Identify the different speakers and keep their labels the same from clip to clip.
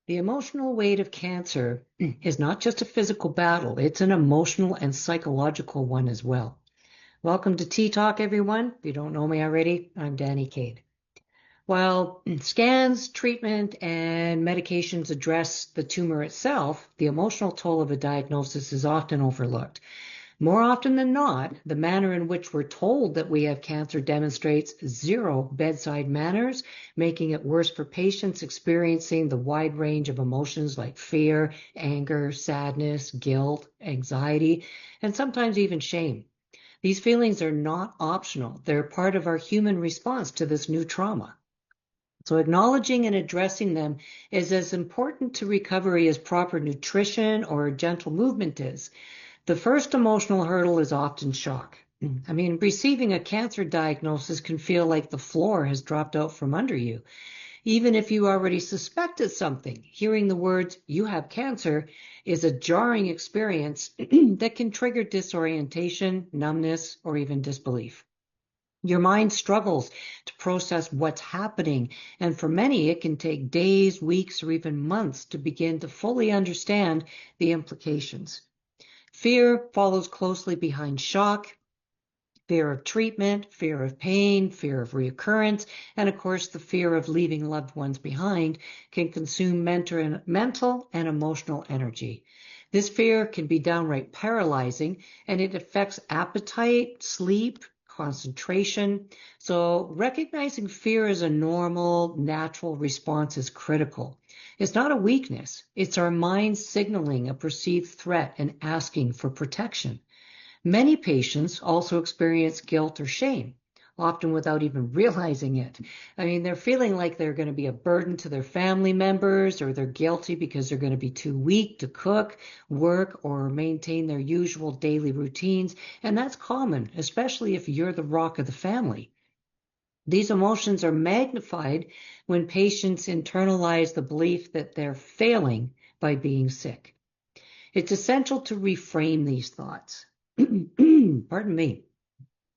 Speaker 1: The emotional weight of cancer is not just a physical battle, it's an emotional and psychological one as well. Welcome to Tea Talk, everyone. If you don't know me already, I'm Danny Cade. While scans, treatment, and medications address the tumor itself, the emotional toll of a diagnosis is often overlooked. More often than not, the manner in which we're told that we have cancer demonstrates zero bedside manners, making it worse for patients experiencing the wide range of emotions like fear, anger, sadness, guilt, anxiety, and sometimes even shame. These feelings are not optional. They're part of our human response to this new trauma. So acknowledging and addressing them is as important to recovery as proper nutrition or gentle movement is. The first emotional hurdle is often shock. I mean, receiving a cancer diagnosis can feel like the floor has dropped out from under you. Even if you already suspected something, hearing the words, "you have cancer," is a jarring experience that can trigger disorientation, numbness, or even disbelief. Your mind struggles to process what's happening, and for many, it can take days, weeks, or even months to begin to fully understand the implications. Fear follows closely behind shock, fear of treatment, fear of pain, fear of reoccurrence, and of course the fear of leaving loved ones behind can consume mental and emotional energy. This fear can be downright paralyzing, and it affects appetite, sleep, concentration. So recognizing fear as a normal, natural response is critical. It's not a weakness. It's our mind signaling a perceived threat and asking for protection. Many patients also experience guilt or shame, often without even realizing it. I mean, they're feeling like they're going to be a burden to their family members, or they're guilty because they're going to be too weak to cook, work, or maintain their usual daily routines. And that's common, especially if you're the rock of the family. These emotions are magnified when patients internalize the belief that they're failing by being sick. It's essential to reframe these thoughts. Pardon me.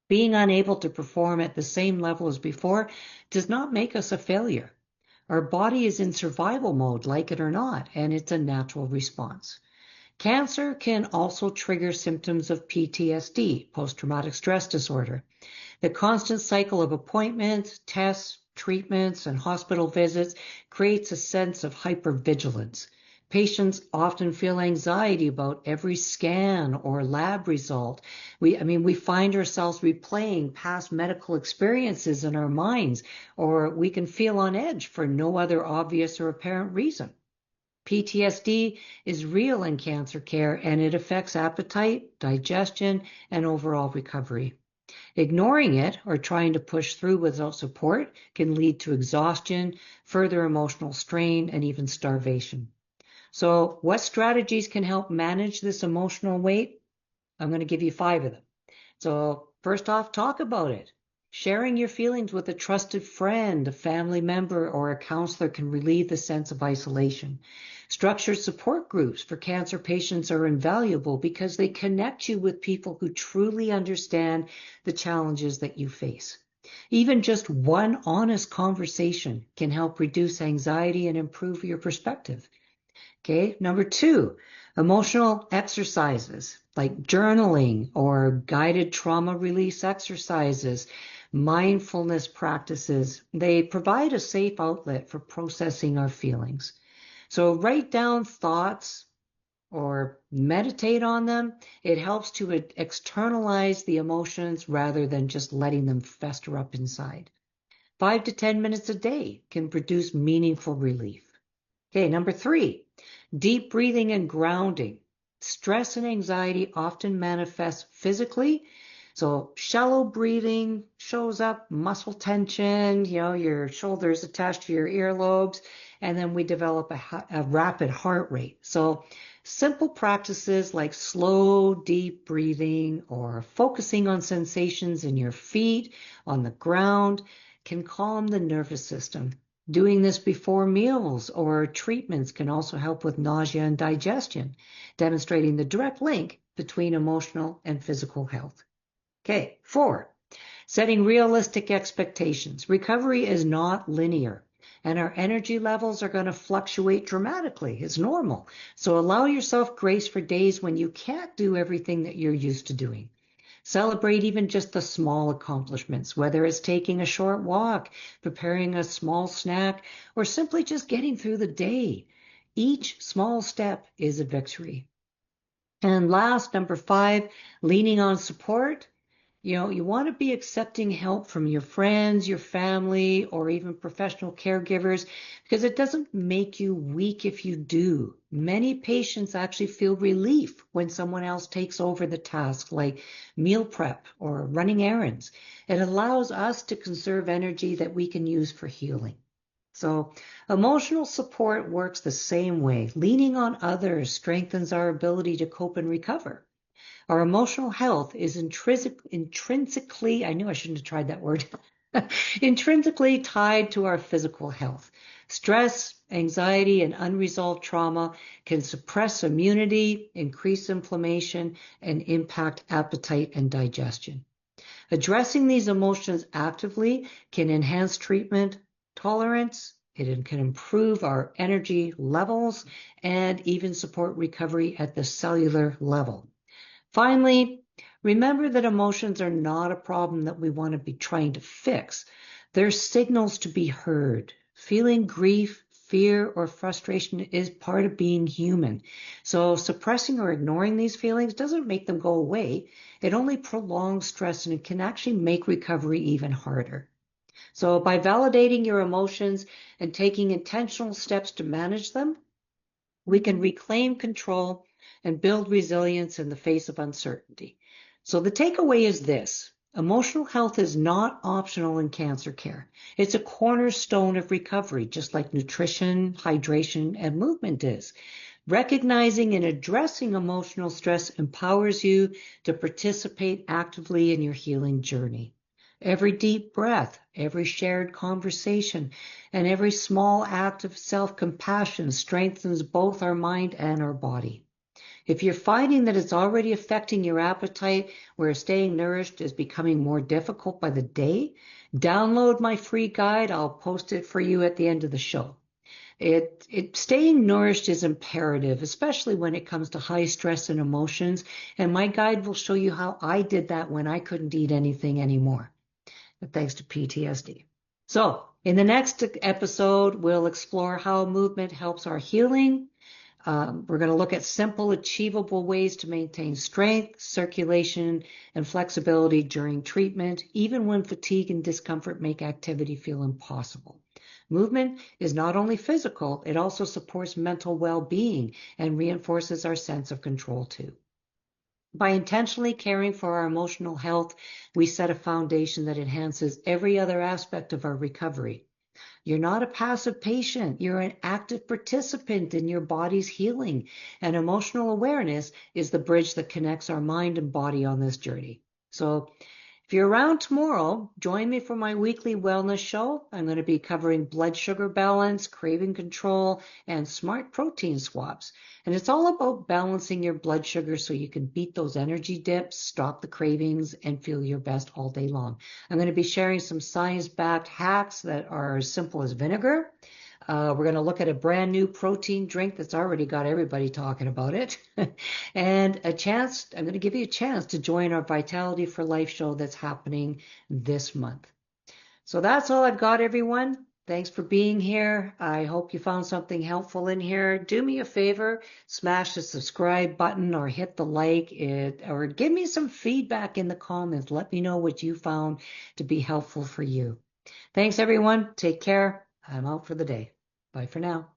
Speaker 1: Being unable to perform at the same level as before does not make us a failure. Our body is in survival mode, like it or not, and it's a natural response. Cancer can also trigger symptoms of PTSD, post-traumatic stress disorder. The constant cycle of appointments, tests, treatments, and hospital visits creates a sense of hypervigilance. Patients often feel anxiety about every scan or lab result. We find ourselves replaying past medical experiences in our minds, or we can feel on edge for no other obvious or apparent reason. PTSD is real in cancer care, and it affects appetite, digestion, and overall recovery. Ignoring it or trying to push through without support can lead to exhaustion, further emotional strain, and even starvation. So what strategies can help manage this emotional weight? I'm going to give you 5 of them. So first off, talk about it. Sharing your feelings with a trusted friend, a family member, or a counselor can relieve the sense of isolation. Structured support groups for cancer patients are invaluable because they connect you with people who truly understand the challenges that you face. Even just one honest conversation can help reduce anxiety and improve your perspective. Okay, number 2, emotional exercises like journaling or guided trauma release exercises, mindfulness practices. They provide a safe outlet for processing our feelings. So write down thoughts or meditate on them. It helps to externalize the emotions rather than just letting them fester up inside. 5 to 10 minutes a day can produce meaningful relief. Okay, number 3, deep breathing and grounding. Stress and anxiety often manifest physically. So shallow breathing shows up, muscle tension, your shoulders attached to your earlobes, and then we develop a rapid heart rate. So simple practices like slow, deep breathing or focusing on sensations in your feet, on the ground, can calm the nervous system. Doing this before meals or treatments can also help with nausea and digestion, demonstrating the direct link between emotional and physical health. Okay, 4, setting realistic expectations. Recovery is not linear. And our energy levels are going to fluctuate dramatically. It's normal. So allow yourself grace for days when you can't do everything that you're used to doing. Celebrate even just the small accomplishments, whether it's taking a short walk, preparing a small snack, or simply just getting through the day. Each small step is a victory. And last, number 5, leaning on support. You want to be accepting help from your friends, your family, or even professional caregivers, because it doesn't make you weak if you do. Many patients actually feel relief when someone else takes over the task, like meal prep or running errands. It allows us to conserve energy that we can use for healing. So emotional support works the same way. Leaning on others strengthens our ability to cope and recover. Our emotional health is intrinsically, I knew I shouldn't have tried that word, intrinsically tied to our physical health. Stress, anxiety, and unresolved trauma can suppress immunity, increase inflammation, and impact appetite and digestion. Addressing these emotions actively can enhance treatment tolerance, it can improve our energy levels, and even support recovery at the cellular level. Finally, remember that emotions are not a problem that we want to be trying to fix. They're signals to be heard. Feeling grief, fear, or frustration is part of being human. So suppressing or ignoring these feelings doesn't make them go away. It only prolongs stress and it can actually make recovery even harder. So by validating your emotions and taking intentional steps to manage them, we can reclaim control and build resilience in the face of uncertainty. So the takeaway is this: emotional health is not optional in cancer care. It's a cornerstone of recovery, just like nutrition, hydration, and movement is. Recognizing and addressing emotional stress empowers you to participate actively in your healing journey. Every deep breath, every shared conversation, and every small act of self-compassion strengthens both our mind and our body. If you're finding that it's already affecting your appetite, where staying nourished is becoming more difficult by the day, download my free guide. I'll post it for you at the end of the show. Staying nourished is imperative, especially when it comes to high stress and emotions. And my guide will show you how I did that when I couldn't eat anything anymore, thanks to PTSD. So in the next episode, we'll explore how movement helps our healing. We're going to look at simple, achievable ways to maintain strength, circulation, and flexibility during treatment, even when fatigue and discomfort make activity feel impossible. Movement is not only physical, it also supports mental well-being and reinforces our sense of control too. By intentionally caring for our emotional health, we set a foundation that enhances every other aspect of our recovery. You're not a passive patient. You're an active participant in your body's healing. And emotional awareness is the bridge that connects our mind and body on this journey. So if you're around tomorrow, join me for my weekly wellness show. I'm going to be covering blood sugar balance, craving control, and smart protein swaps. And it's all about balancing your blood sugar so you can beat those energy dips, stop the cravings, and feel your best all day long. I'm going to be sharing some science-backed hacks that are as simple as vinegar. We're going to look at a brand new protein drink that's already got everybody talking about it. And I'm going to give you a chance to join our Vitality for Life show that's happening this month. So that's all I've got, everyone. Thanks for being here. I hope you found something helpful in here. Do me a favor, smash the subscribe button or hit the like or give me some feedback in the comments. Let me know what you found to be helpful for you. Thanks, everyone. Take care. I'm out for the day. Bye for now.